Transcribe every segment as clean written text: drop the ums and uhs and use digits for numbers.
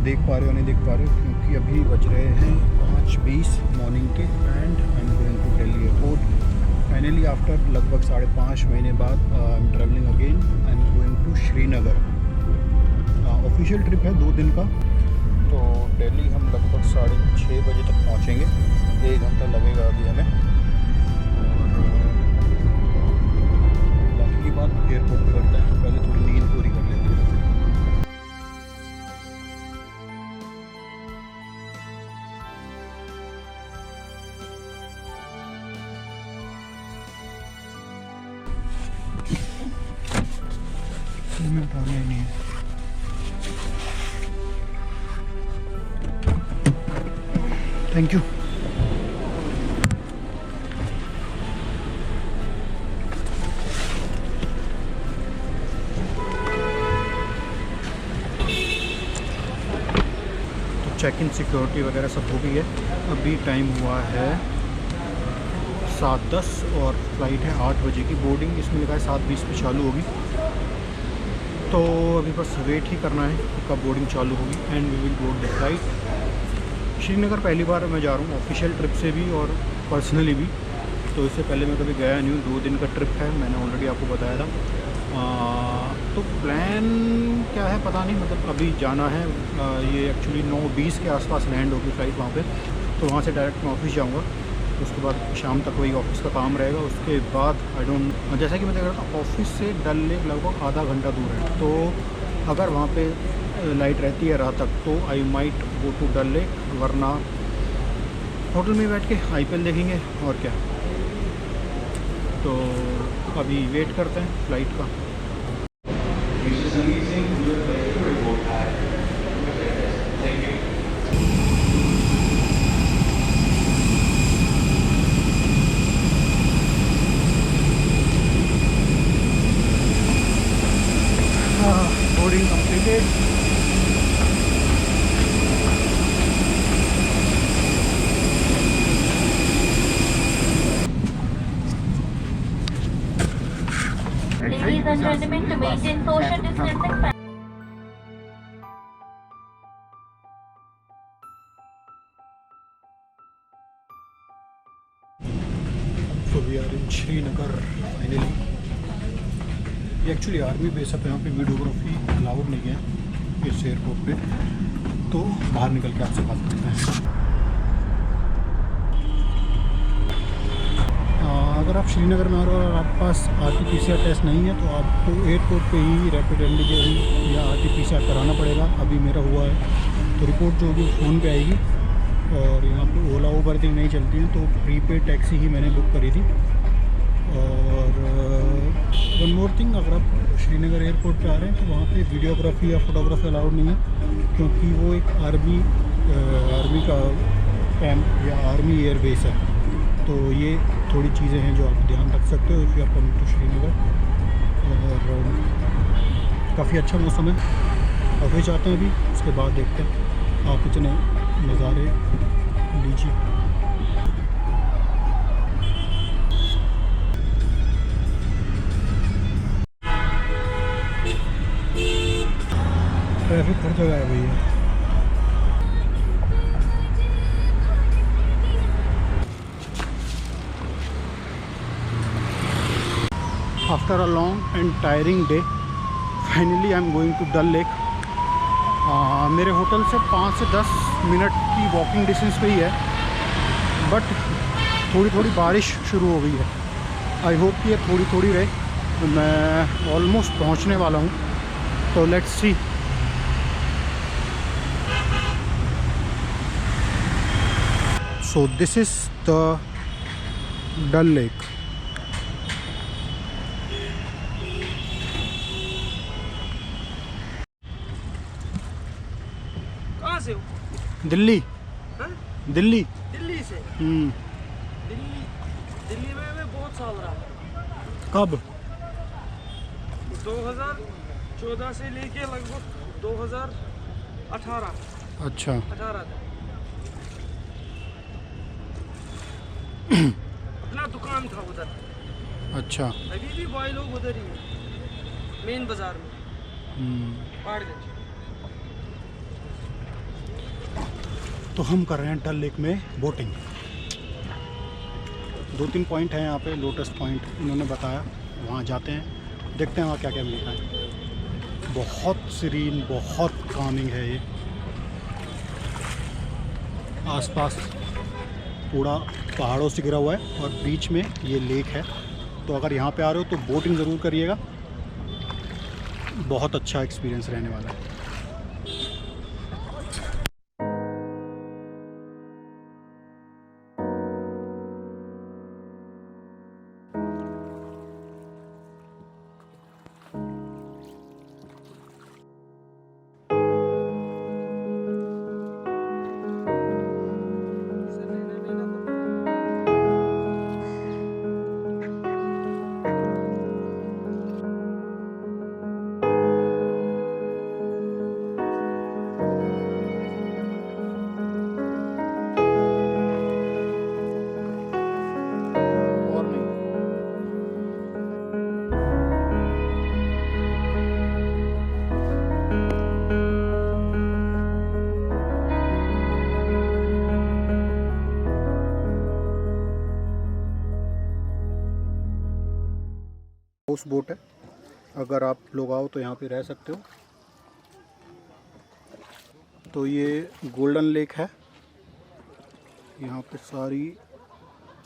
देख पा रहे हो नहीं देख पा रहे हो, क्योंकि अभी बज रहे हैं 5:20 मॉर्निंग के and I am going to Delhi airport. Finally after लगभग 5.5 महीने बाद I am traveling again. I am going to Srinagar. Official trip है 2 दिन का। तो दिल्ली हम लगभग 6:30 बजे तक पहुंचेंगे। 1 घंटा लगेगा अभी हमें। और बाकी की बात एयरपोर्ट पे करते हैं। पहले थोड़ी नींद पूरी कर लेते हैं। में उठाना ही नहीं है। Thank you. तो चेक इन सिक्योरिटी वगैरह सब हो गई है। अभी टाइम हुआ है 7:10 और फ्लाइट है 8 बजे की। बोर्डिंग इसमें लिखा है 7:20 पे चालू होगी। तो अभी बस वेट ही करना है कि कब बोर्डिंग चालू होगी and we will board the flight. Srinagar पहली बार मैं जा रहा हूँ ऑफिशियल ट्रिप से भी और पर्सनली भी। तो इससे पहले मैं कभी गया नहीं हूँ। 2 दिन का ट्रिप है, मैंने ऑलरेडी आपको बताया था। तो प्लान क्या है पता नहीं, मतलब अभी जाना है। ये एक्चुअली 9:20 के आसपास लैंड होगी फ़्लाइट वहाँ पे। तो वहाँ से डायरेक्ट मैं ऑफिस जाऊँगा। उसके बाद शाम तक वही ऑफिस का काम रहेगा। उसके बाद आई डोंट, जैसा कि मैं देख रहा था ऑफिस से डल लेक लगभग आधा घंटा दूर है। तो अगर वहाँ पे लाइट रहती है रात तक तो I might go to Dal lake, वरना होटल में बैठ के IPL देखेंगे और क्या। तो अभी वेट करते हैं फ़्लाइट का। Boarding completed. Ladies and gentlemen, to maintain social distancing. So we are in Srinagar finally. ये एक्चुअली आर्मी बेस है, यहाँ पे वीडियोग्राफी अलाउड नहीं है इस एयरपोर्ट पे। तो बाहर निकल के आपसे बात करते हैं। अगर आप श्रीनगर में आ रहे हो और आपके पास RT-PCR टेस्ट नहीं है तो आपको एयरपोर्ट पे ही रैपिड एंटीजन या RT-PCR कराना पड़ेगा। अभी मेरा हुआ है तो रिपोर्ट जो होगी फ़ोन पे आएगी। और यहाँ पे ओला उबर भी नहीं चलती हैं, तो प्रीपेड टैक्सी ही मैंने बुक करी थी। और वन मोर थिंग, अगर आप श्रीनगर एयरपोर्ट पे आ रहे हैं तो वहाँ पे वीडियोग्राफी या फोटोग्राफी अलाउड नहीं है, क्योंकि वो एक आर्मी का कैंप या आर्मी एयर बेस है। तो ये थोड़ी चीज़ें हैं जो आप ध्यान रख सकते हो if you are coming to Srinagar. और काफ़ी अच्छा मौसम है। ऑफिस जाते हैं अभी, उसके बाद देखते हैं। आप इतने नज़ारे लीजिए। ट्रैफिक हर जगह है भैया। After a long and tiring day finally I am going to Dal lake. मेरे होटल से 5 से 10 मिनट की वॉकिंग डिस्टेंस पे ही है, बट थोड़ी थोड़ी बारिश शुरू हो गई है। आई होप कि ये थोड़ी थोड़ी रहे। तो मैं ऑलमोस्ट पहुंचने वाला हूं, तो let's see. So this is the Dal Lake. कहाँ से हो? दिल्ली। हाँ? दिल्ली। दिल्ली से। दिल्ली में मैं बहुत साल रहा। कब? 2014 से लेके लगभग 2018। अच्छा। 18 तक। अपना दुकान था उधर। अच्छा। अभी भी बॉय लोग उधर ही हैं, मेन बाजार में, पहाड़गंज। तो हम कर रहे हैं डल लेक में बोटिंग। 2-3 पॉइंट हैं यहाँ पे, लोटस पॉइंट इन्होंने बताया, वहाँ जाते हैं, देखते हैं वहाँ क्या क्या मिलता है। बहुत सीरीन, बहुत कामिंग है ये। आसपास पूरा पहाड़ों से घिरा हुआ है और बीच में ये लेक है। तो अगर यहाँ पे आ रहे हो तो बोटिंग ज़रूर करिएगा, बहुत अच्छा एक्सपीरियंस रहने वाला है। हाउस बोट है, अगर आप लोग आओ तो यहाँ पे रह सकते हो। तो ये गोल्डन लेक है, यहाँ पे सारी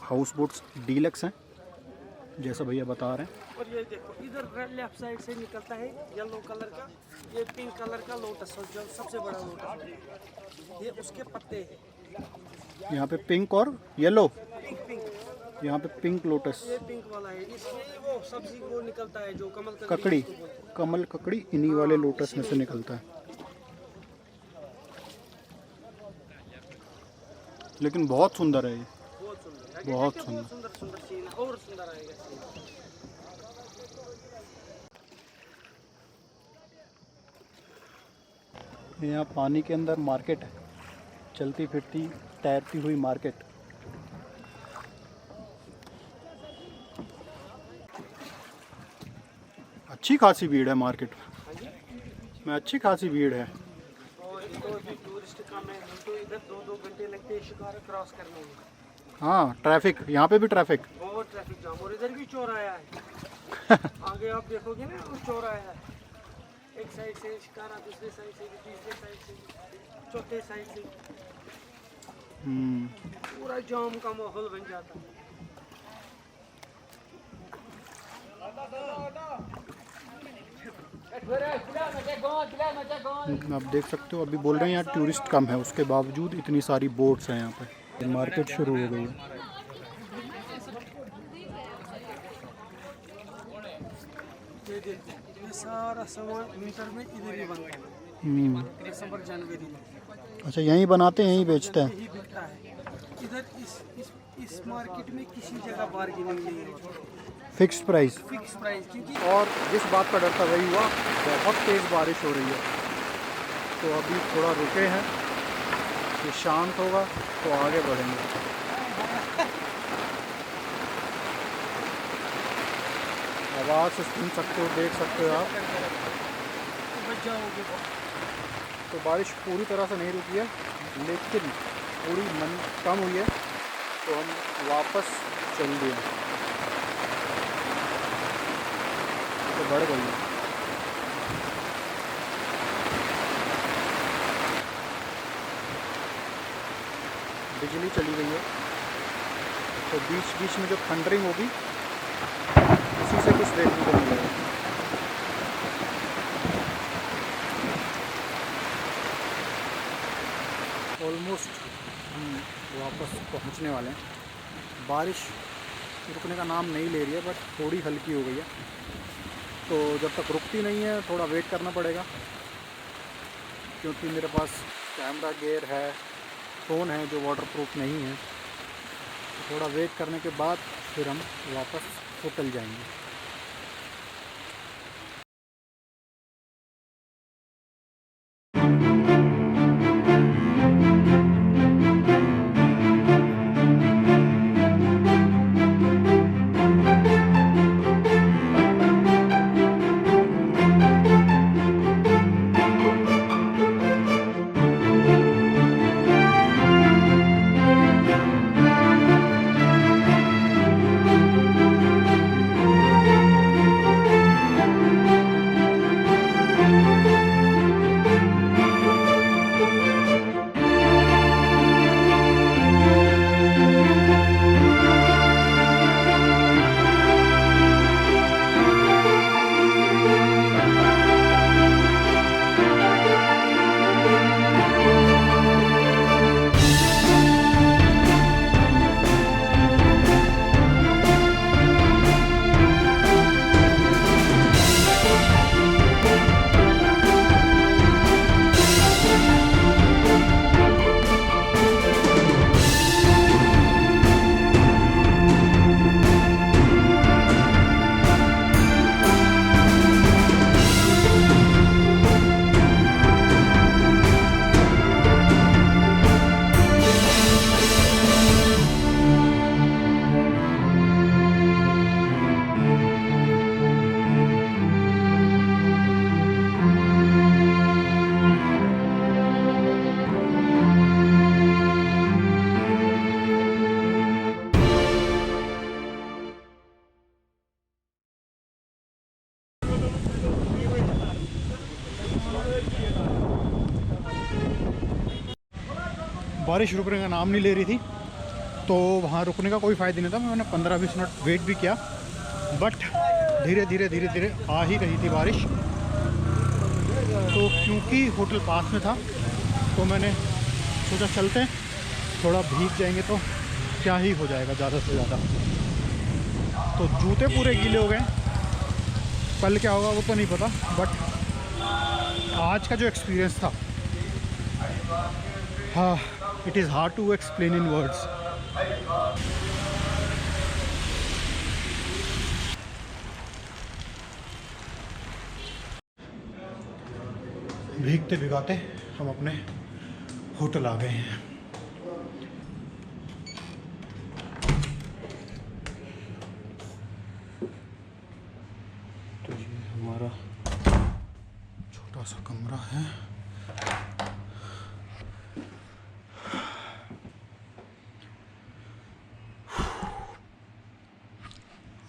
हाउस बोट्स डीलक्स हैं जैसा भैया बता रहे हैं। और ये देखो इधर लेफ्ट साइड से निकलता है येलो कलर का, ये पिंक कलर का लोटस जो सबसे बड़ा लोटस है, ये उसके पत्ते हैं। यहाँ पे पिंक और येलो, पिंक यहाँ पे पिंक लोटस, ये पिंक वाला है, इसमें वो सब्जी वो निकलता है जो कमल ककड़ी, कमल ककड़ी इन्हीं वाले लोटस में से निकलता है। लेकिन बहुत सुंदर है ये, बहुत सुंदर है, बहुत सुंदर सुंदर। सुंदर सीन है, और सुंदर आएगा सीन। यहाँ पानी के अंदर मार्केट है, चलती फिरती तैरती हुई मार्केट। अच्छी खासी भीड़ है मार्केट में, अच्छी खासी भीड़ है। और तो भी टूरिस्ट कम है, तो इधर 2-2 घंटे लगते हैं शिकार क्रॉस करने में। हाँ, ट्रैफिक, यहाँ पे भी ट्रैफिक, बहुत ट्रैफिक जाम, और इधर भी चौराहा है। आगे आप देखोगे ना वो चौराहा है, एक साइड से शिकारा, दूसरे साइड से, तीसरे साइड से, चौथे साइड से, पूरा जाम का माहौल बन जाता है। आप देख सकते हो, अभी बोल रहे हैं यहाँ टूरिस्ट कम है, उसके बावजूद इतनी सारी बोट्स हैं यहाँ पे। मार्केट शुरू हो गई है। ये देखो, ये सारा सामान विंटर में इधर ही बनता है, दिसंबर जनवरी में। अच्छा, यहीं बनाते हैं, यहीं बेचते हैं। यही बिकता है इधर। इस मार्केट में किसी जगह बार्गेनिंग नहीं है, फिक्स प्राइस। Fix price. क्योंकि और जिस बात का डर था वही हुआ, बहुत तेज़ बारिश हो रही है। तो अभी थोड़ा रुके हैं, ये शांत होगा तो आगे बढ़ेंगे। आवाज़ से सुन सकते हो, देख सकते हो आप। बच जाओगे। तो बारिश पूरी तरह से नहीं रुकी है, लेकिन पूरी मन कम हुई है, तो हम वापस चल दिए, तो बढ़ गई है। बिजली चली गई है, तो बीच बीच में जो थंडरिंग होगी उसी से कुछ देखने को मिलेगा। ऑलमोस्ट हम वापस पहुंचने वाले हैं। बारिश रुकने का नाम नहीं ले रही है, बट थोड़ी हल्की हो गई है, तो जब तक रुकती नहीं है थोड़ा वेट करना पड़ेगा, क्योंकि मेरे पास कैमरा गियर है, फ़ोन है जो वाटरप्रूफ नहीं है। तो थोड़ा वेट करने के बाद फिर हम वापस होटल जाएंगे। बारिश रुकने का नाम नहीं ले रही थी, तो वहाँ रुकने का कोई फ़ायदा नहीं था। मैंने 15-20 मिनट वेट भी किया, बट धीरे धीरे आ ही रही थी बारिश। तो क्योंकि होटल पास में था, तो मैंने सोचा चलते हैं, थोड़ा भीग जाएंगे तो क्या ही हो जाएगा ज़्यादा से ज़्यादा। तो जूते पूरे गीले हो गए, कल क्या होगा वो तो नहीं पता, बट आज का जो एक्सपीरियंस था, हाँ, it is hard to explain in words. भीगते भिगाते हम अपने होटल आ गए हैं। तो ये हमारा छोटा सा कमरा है।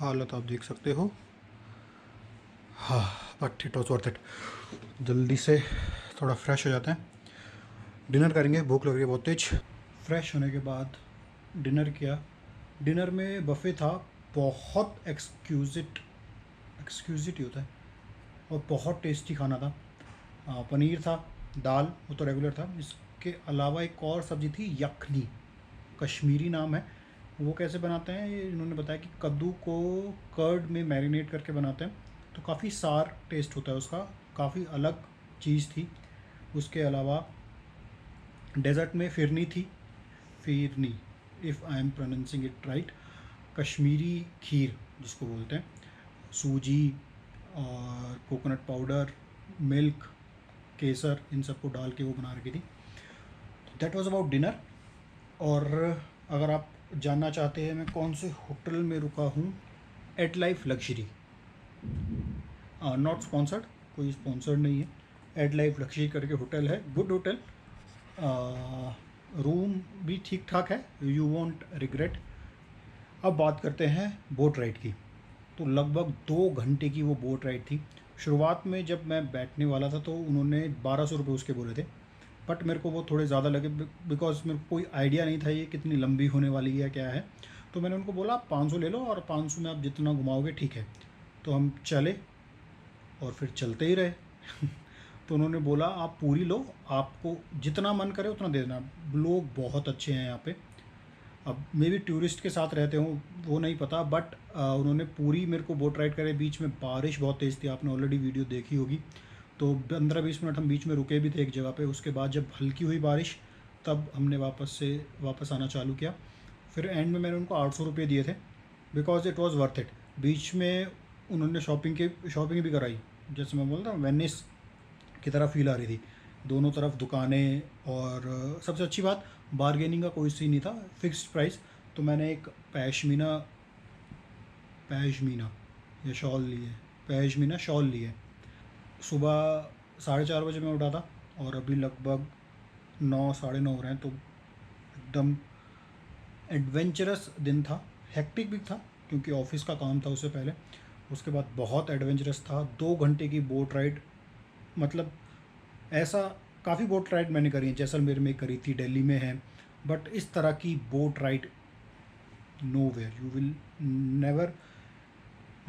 हालत आप देख सकते हो। हाँ, but it was worth it. जल्दी से थोड़ा फ्रेश हो जाते हैं, डिनर करेंगे, भूख लग रही है बहुत तेज। फ्रेश होने के बाद डिनर किया। डिनर में बफ़े था, बहुत एक्सक्यूजिट ही होता है, और बहुत टेस्टी खाना था। पनीर था, दाल वो तो रेगुलर था, इसके अलावा एक और सब्ज़ी थी, यखनी, कश्मीरी नाम है। वो कैसे बनाते हैं ये इन्होंने बताया कि कद्दू को कर्ड में मैरिनेट करके बनाते हैं, तो काफ़ी सार टेस्ट होता है उसका, काफ़ी अलग चीज़ थी। उसके अलावा डेज़र्ट में फिरनी थी, if I am pronouncing it right, Kashmiri kheer जिसको बोलते हैं, सूजी और कोकोनट पाउडर, मिल्क, केसर, इन सबको डाल के वो बना रखी थी। That was about dinner. और अगर आप जानना चाहते हैं मैं कौन से होटल में रुका हूँ, at life luxury, not sponsored, कोई स्पॉन्सर्ड नहीं है, एट लाइफ लग्जरी करके होटल है, गुड होटल। रूम भी ठीक ठाक है, यू वॉन्ट रिग्रेट। अब बात करते हैं बोट राइड की। तो लगभग 2 घंटे की वो बोट राइड थी। शुरुआत में जब मैं बैठने वाला था तो उन्होंने 1200 रुपये उसके बोले थे, बट मेरे को वो थोड़े ज़्यादा लगे, बिकॉज मेरे को कोई आइडिया नहीं था ये कितनी लंबी होने वाली है क्या है। तो मैंने उनको बोला आप 500 ले लो, और 500 में आप जितना घुमाओगे ठीक है। तो हम चले और फिर चलते ही रहे। तो उन्होंने बोला आप पूरी लो, आपको जितना मन करे उतना दे देना। लोग बहुत अच्छे हैं यहाँ पे। अब मे भी टूरिस्ट के साथ रहते हों वो नहीं पता, बट उन्होंने पूरी मेरे को बोट राइड करे। बीच में बारिश बहुत तेज़ थी, आपने ऑलरेडी वीडियो देखी होगी। तो 15-20 मिनट हम बीच में रुके भी थे एक जगह पे। उसके बाद जब हल्की हुई बारिश, तब हमने वापस आना चालू किया। फिर एंड में मैंने उनको 800 रुपये दिए थे, because it was worth it. बीच में उन्होंने शॉपिंग भी कराई, जैसे मैं बोलता हूँ वेनिस की तरह फील आ रही थी। दोनों तरफ दुकानें, और सबसे अच्छी बात बारगेनिंग का कोई सीन नहीं था, फिक्स्ड प्राइस। तो मैंने एक पैशमीना शॉल लिए। सुबह 4:30 बजे मैं उठा था, और अभी लगभग 9 साढ़े 9 हो रहे हैं। तो एकदम एडवेंचरस दिन था, हेक्टिक भी था क्योंकि ऑफिस का काम था उससे पहले। उसके बाद बहुत एडवेंचरस था। 2 घंटे की बोट राइड, मतलब ऐसा काफ़ी बोट राइड मैंने करी है, जैसलमेर में करी थी, दिल्ली में है, बट इस तरह की boat ride nowhere, you will never,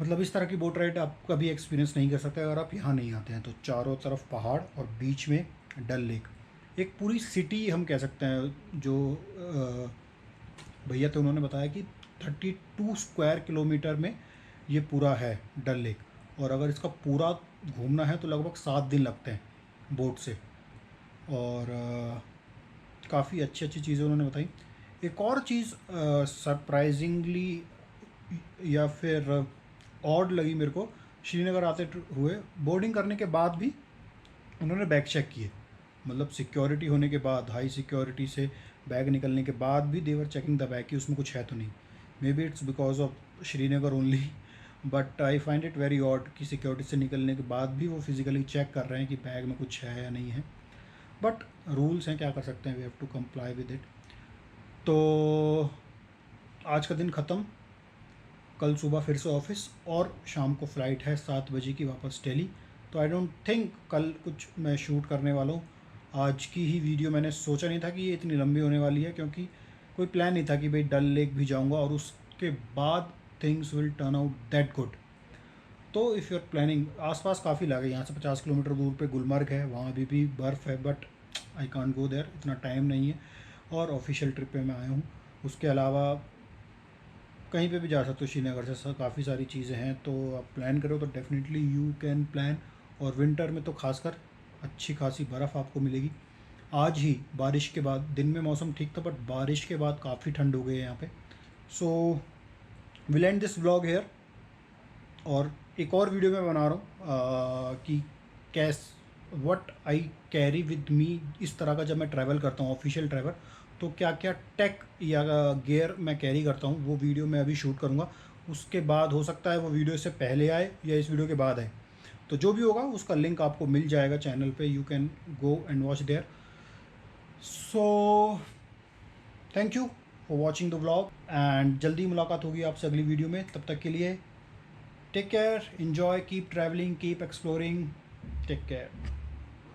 मतलब इस तरह की बोट राइड आप कभी एक्सपीरियंस नहीं कर सकते अगर आप यहाँ नहीं आते हैं। तो चारों तरफ पहाड़ और बीच में डल लेक, एक पूरी सिटी हम कह सकते हैं। जो भैया थे उन्होंने बताया कि 32 स्क्वायर किलोमीटर में ये पूरा है डल लेक, और अगर इसका पूरा घूमना है तो लगभग 7 दिन लगते हैं बोट से। और काफ़ी अच्छी चीज़ें उन्होंने बताई। एक और चीज़ सरप्राइजिंगली या फिर ऑड लगी मेरे को, श्रीनगर आते हुए बोर्डिंग करने के बाद भी उन्होंने बैग चेक किए, मतलब सिक्योरिटी होने के बाद, हाई सिक्योरिटी से बैग निकलने के बाद भी देवर चेकिंग द बैग कि उसमें कुछ है तो नहीं। May be it's because of Srinagar only, but I find it very odd कि सिक्योरिटी से निकलने के बाद भी वो फिज़िकली चेक कर रहे हैं कि बैग में कुछ है या नहीं है। बट रूल्स हैं, क्या कर सकते हैं, we have to comply with it. तो आज का दिन ख़त्म, कल सुबह फिर से ऑफिस, और शाम को फ़्लाइट है 7 बजे की वापस दिल्ली। तो आई डोंट थिंक कल कुछ मैं शूट करने वाला हूँ। आज की ही वीडियो मैंने सोचा नहीं था कि ये इतनी लंबी होने वाली है, क्योंकि कोई प्लान नहीं था कि भाई डल लेक भी जाऊंगा और उसके बाद things will turn out that good. तो इफ़ यू आर प्लानिंग, आसपास काफ़ी लगे, यहाँ से 50 किलोमीटर दूर पे गुलमर्ग है, वहाँ भी बर्फ़ है, but I can't go there, इतना टाइम नहीं है और ऑफिशियल ट्रिप पे मैं आया हूँ। उसके अलावा कहीं पे भी जा सकते हो श्रीनगर से, काफ़ी सारी चीज़ें हैं, तो आप प्लान करो तो डेफिनेटली यू कैन प्लान। और विंटर में तो खासकर अच्छी खासी बर्फ़ आपको मिलेगी। आज ही बारिश के बाद, दिन में मौसम ठीक था बट बारिश के बाद काफ़ी ठंड हो गई है यहाँ पे। So will end this vlog here, और एक और वीडियो मैं बना रहा हूँ कि what I carry with me, इस तरह का जब मैं ट्रैवल करता हूँ ऑफिशियल ट्रैवल, तो क्या क्या टेक या गियर मैं कैरी करता हूँ, वो वीडियो मैं अभी शूट करूँगा। उसके बाद हो सकता है वो वीडियो इससे पहले आए या इस वीडियो के बाद आए, तो जो भी होगा उसका लिंक आपको मिल जाएगा चैनल पे, you can go and watch there. So thank you for watching the vlog, and जल्दी मुलाकात होगी आपसे अगली वीडियो में। तब तक के लिए take care, enjoy, keep traveling, keep exploring, take care.